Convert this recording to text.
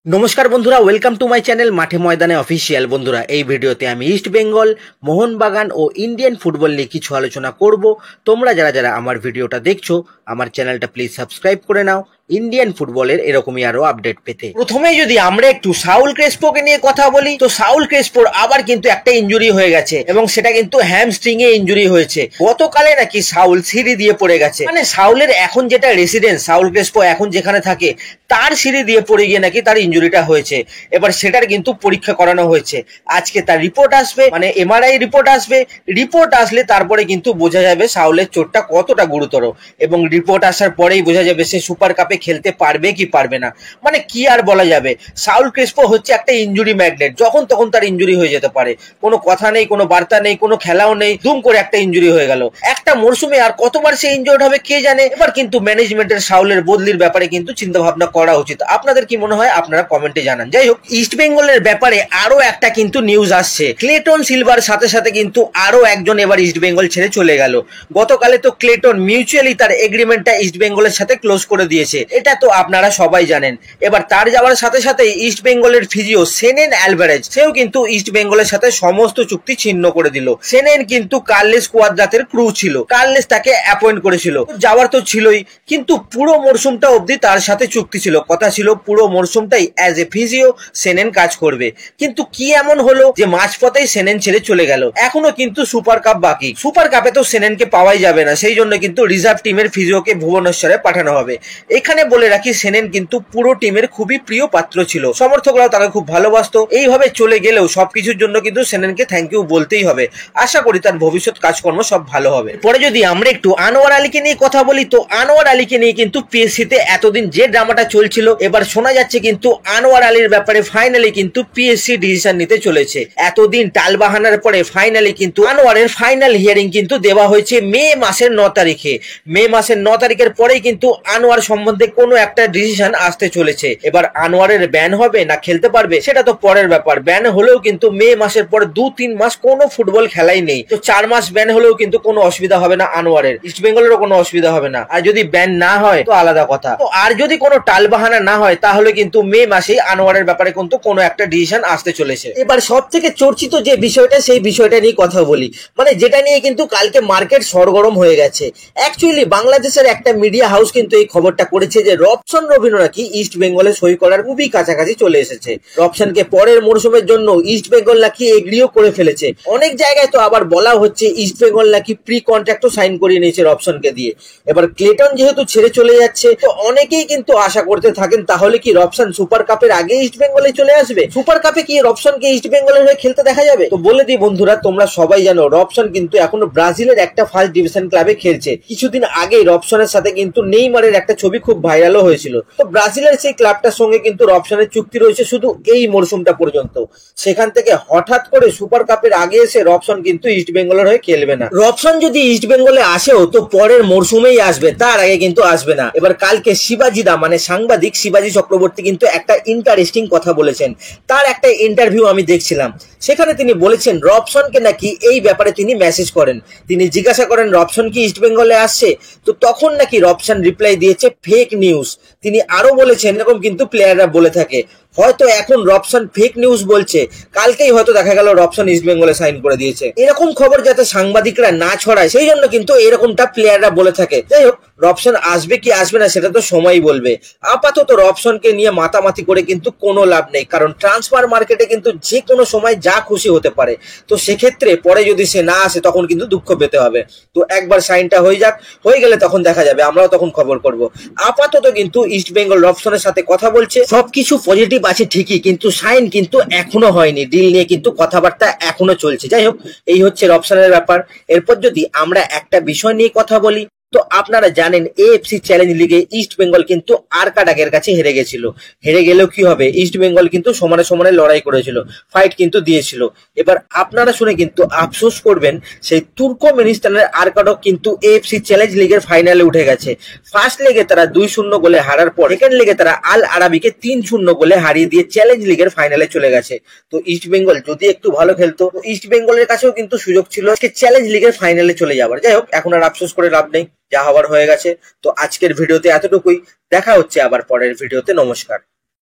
নমস্কার বন্ধুরা, welcome to my channel মাঠে ময়দানে অফিসিয়াল। বন্ধুরা, এই ভিডিওতে আমি ইস্ট বেঙ্গল, মোহনবাগান ও ইন্ডিয়ান ফুটবল নিয়ে কিছু আলোচনা করব। তোমরা যারা যারা আমার ভিডিওটা দেখছো, আমার চ্যানেলটা প্লিজ সাবস্ক্রাইব করে নাও ইন্ডিয়ান ফুটবলের এরকমই আরো আপডেট পেতে। প্রথমে যদি আমরা একটু সাউল ক্রেসপোকে নিয়ে কথা বলি, তো সাউল ক্রেসপোর আবার কিন্তু একটা ইনজুরি হয়ে গেছে এবং সেটা কিন্তু হ্যামস্ট্রিং এ ইনজুরি হয়েছে। গতকালে নাকি সাউল সিঁড়ি দিয়ে পড়ে গেছে, মানে সাউলের এখন যেটা রেসিডেন্স, সাউল ক্রেসপো এখন যেখানে থাকে তার সিঁড়ি দিয়ে পড়ে গিয়ে নাকি তার ইনজুরিটা হয়েছে। এবার সেটার কিন্তু পরীক্ষা করানো হয়েছে। আজকে তার রিপোর্ট আসবে, মানে এমআরআই রিপোর্ট আসবে। রিপোর্ট আসলে তারপরে কিন্তু বোঝা যাবে সাউলের চোটটা কতটা গুরুতর, এবং রিপোর্ট আসার পরেই বোঝা যাবে সে সুপার কাপে খেলতে পারবে কি পারবে না। মানে কি আর বলা যাবে, সাউল ক্রেসপো হচ্ছে একটা ইনজুরি ম্যাগনেট, যখন তখন তার ইনজুরি হয়ে যেতে পারে। কোনো কথা নেই, কোনো বার্তা নেই, কোনো খেলাও নেই, দুম করে একটা ইনজুরি হয়ে গেল। একটা মরশুমে আর কতবার সে ইনজুর্ড হবে কে জানে। এবার কিন্তু ম্যানেজমেন্টের সাউলের বদলির ব্যাপারে কিন্তু চিন্তা ভাবনা করা উচিত। আপনাদের কি মনে হয় আপনারা কমেন্টে জানান। যাই হোক, ইস্ট বেঙ্গলের ব্যাপারে আরো একটা কিন্তু নিউজ আসছে। ক্লেটন সিলভার সাথে সাথে কিন্তু আরো একজন এবার ইস্ট বেঙ্গল ছেড়ে চলে গেল। গতকালে তো ক্লেটন মিউচুয়ালি তার এগ্রিমেন্টটা ইস্ট বেঙ্গলের সাথে ক্লোজ করে দিয়েছে, এটা তো আপনারা সবাই জানেন। এবার তার যাওয়ার সাথে সাথে ইস্ট বেঙ্গলের ফিজিও সেনেন অ্যালভারেজ, সেও কিন্তু ইস্ট বেঙ্গলের সাথে সমস্ত চুক্তি ছিন্ন করে দিল। সেনেন কিন্তু কার্লেস কোয়াদ্রাতের ক্রু ছিল, কার্লেস তাকে অ্যাপয়েন্ট করেছিল, যাওয়ার তো ছিলই, কিন্তু পুরো মরশুমটা অবধি তার সাথে চুক্তি ছিল, কথা ছিল পুরো মরশুমটাই অ্যাজ এ ফিজিও সেনেন কাজ করবে। কিন্তু কি এমন হলো যে মাঝপথেই সেনেন ছেড়ে চলে গেল। এখনো কিন্তু সুপার কাপ বাকি, সুপার কাপে তো সেনেনকে পাওয়াই যাবে না, সেই জন্য কিন্তু রিজার্ভ টিমের ফিজিওকে ভুবনেশ্বরে পাঠানো হবে। এখানে বলে রাখি, সেনেন কিন্তু পুরো টিমের খুবই প্রিয় পাত্র ছিল, সমর্থকরাও তাকে খুব ভালোবাসতো। এইভাবে চলে গেলেও সবকিছুর জন্য কিন্তু সেনেনকে থ্যাংক ইউ বলতেই হবে। আশা করি তার ভবিষ্যৎ কাজকর্ম সব ভালো হবে। পরে যদি আমরা একটু আনোয়ার আলীকে নিয়ে কথা বলি, তো আনোয়ার আলীকে নিয়ে কিন্তু পিএসসিতে এতদিন যে ড্রামাটা চলছিল, এবার শোনা যাচ্ছে কিন্তু আনোয়ার আলীর ব্যাপারে ফাইনালি কিন্তু পিএসসি ডিসিশন নিতে চলেছে। এতদিন টালবাহানার পরে ফাইনালি কিন্তু আনোয়ারের ফাইনাল হিয়ারিং কিন্তু দেওয়া হয়েছে মে মাসের 9 তারিখে। মে মাসের 9 তারিখের পরেই কিন্তু আনোয়ার সম্বন্ধে কোনো একটা ডিসিশন আসতে চলেছে। এবার আনোয়ারের ব্যান হবে না খেলতে পারবে সেটা তো পরের ব্যাপার। ব্যান হলেও কিন্তু মে মাসের পর 2-3 মাস কোনো ফুটবল খেলাই নেই, তো 4 মাস ব্যান হলেও কিন্তু কোনো অসুবিধা হবে না আনোয়ারের, ইস্ট বেঙ্গলেরও কোনো অসুবিধা হবে না। আর যদি ব্যান না হয় তো আলাদা কথা। তো আর যদি কোনো টালবাহানা না হয় তাহলে কিন্তু মে মাসেই আনোয়ারের ব্যাপারে কিন্তু কোনো একটা ডিসিশন আসতে চলেছে। এবার সব থেকে চর্চিত যে বিষয়টা, সেই বিষয়টা নিয়ে কথা বলি, মানে যেটা নিয়ে কিন্তু কালকে মার্কেট সরগরম হয়ে গেছে। অ্যাকচুয়ালি বাংলাদেশের একটা মিডিয়া হাউস কিন্তু এই খবরটা করেছে যে রবসন রবিনো নাকি ইস্ট বেঙ্গলে সই করার খুবই কাছাকাছি চলে এসেছে। রবসনকে পরের মরশুমের জন্য ইস্ট বেঙ্গল নাকি এগ্রিও করে ফেলেছে। অনেক জায়গায় তো আবার বলা হচ্ছে ইস্ট বেঙ্গল নাকি প্রি কন্ট্রাক্টও সাইন করিয়ে নিয়েছে রবসনকে দিয়ে। এবার ক্লেটন যেহেতু ছেড়ে চলে যাচ্ছে, তো অনেকেই কিন্তু আশা করতে থাকেন তাহলে কি রবসন সুপার কাপের আগে ইস্ট বেঙ্গলে চলে আসবে, সুপার কাপে কি রবসনকে ইস্ট বেঙ্গলের হয়ে খেলতে দেখা যাবে। তো বলে দিই বন্ধুরা, তোমরা সবাই জানো রবসন কিন্তু এখনো ব্রাজিলের একটা ফার্স্ট ডিভিশন ক্লাবে খেলছে। কিছুদিন আগে রবসনের সাথে কিন্তু নেইমারের একটা ছবি খুব ভাইরালও হয়েছিল। তো ব্রাজিলের সেই ক্লাবটার সঙ্গে কিন্তু রবসনের চুক্তি রয়েছে শুধু এই মরশুমটা পর্যন্ত। সেখান থেকে হঠাৎ করে সুপার কাপের আগে এসে রবসন কিন্তু ইস্ট বেঙ্গলের হয়ে খেলবে না। রবসন যদি ইস্ট বেঙ্গলে আসেও তো পরের মরশুমেই আসবে, তার আগে কিন্তু আসবে না। এবার কালকে শিবাজিদা মানে সাংবাদিক শিবাজি চক্রবর্তী কিন্তু একটা ইন্টারেস্টিং কথা বলেছেন। তার একটা ইন্টারভিউ আমি দেখছিলাম, সেখানে তিনি বলেছেন রবসনকে নাকি এই ব্যাপারে তিনি মেসেজ করেন। তিনি জিজ্ঞাসা করেন রবসন কি ইস্ট বেঙ্গলে আসছে, তো তখন নাকি রবসন রিপ্লাই দিয়েছে ফেক নিউজ। তিনি আরো বলেছেন এরকম কিন্তু প্লেয়াররা বলে থাকে, হয়তো এখন রবসন ফেক নিউজ বলছে, কালকেই হয়তো দেখা গেল রবসন ইস্ট বেঙ্গলে সাইন করে দিয়েছে। এরকম খবর যাতে সাংবাদিকরা না ছড়ায় সেই জন্য কিন্তু এরকমটা প্লেয়াররা বলে থাকে। যাই হোক, রবসন আসবে কি আসবে না সেটা তো সময়ই বলবে। আপাতত রবসনকে নিয়ে মাতামাতি করে কিন্তু কোনো লাভ নেই, কারণ ট্রান্সফার মার্কেটে কিন্তু যে কোনো সময় যা খুশি হতে পারে। তো সেক্ষেত্রে পরে যদি সে না আসে তখন কিন্তু দুঃখ পেতে হবে। তো একবার সাইনটা হয়ে যাক, হয়ে গেলে তখন দেখা যাবে, আমরাও তখন খবর করব। আপাতত কিন্তু ইস্ট বেঙ্গল রবসনের সাথে কথা বলছে, সবকিছু পজিটিভ আছে ঠিকই, কিন্তু সাইন কিন্তু এখনো হয়নি, ডিল নিয়ে কিন্তু কথাবার্তা এখনো চলছে। যাই হোক, এই হচ্ছে রবসনের ব্যাপার। এরপর যদি আমরা একটা বিষয় নিয়ে কথা বলি, তো আপনারা জানেন এএফসি চ্যালেঞ্জ লিগে ইস্ট বেঙ্গল কিন্তু আরকাডাকের কাছে হেরে গেছিল। হেরে গেলেও কি হবে, ইস্ট বেঙ্গল কিন্তু সমানে সমানে লড়াই করেছিল, ফাইট কিন্তু দিয়েছিল। এবার আপনারা শুনে কিন্তু আফসোস করবেন, সেই তুর্কমেনিস্তানের আরকাডক কিন্তু এএফসি চ্যালেঞ্জ লিগের ফাইনালে উঠে গেছে। ফার্স্ট লেগে তারা 2-0 গোলে হারার পর সেকেন্ড লেগে তারা আল আরাবিকে 3-0 গোলে হারিয়ে দিয়ে চ্যালেঞ্জ লিগের ফাইনালে চলে গেছে। তো ইস্ট বেঙ্গল যদি একটু ভালো খেলতো, ইস্ট বেঙ্গলের কাছেও কিন্তু সুযোগ ছিল চ্যালেঞ্জ লিগের ফাইনালে চলে যাবার। যাই হোক, এখন আর আফসোস করে লাভ নেই, যা হওয়ার হয়ে গেছে। তো আজকের ভিডিওতে এতটুকুই, দেখা হচ্ছে আবার পরের ভিডিওতে। নমস্কার।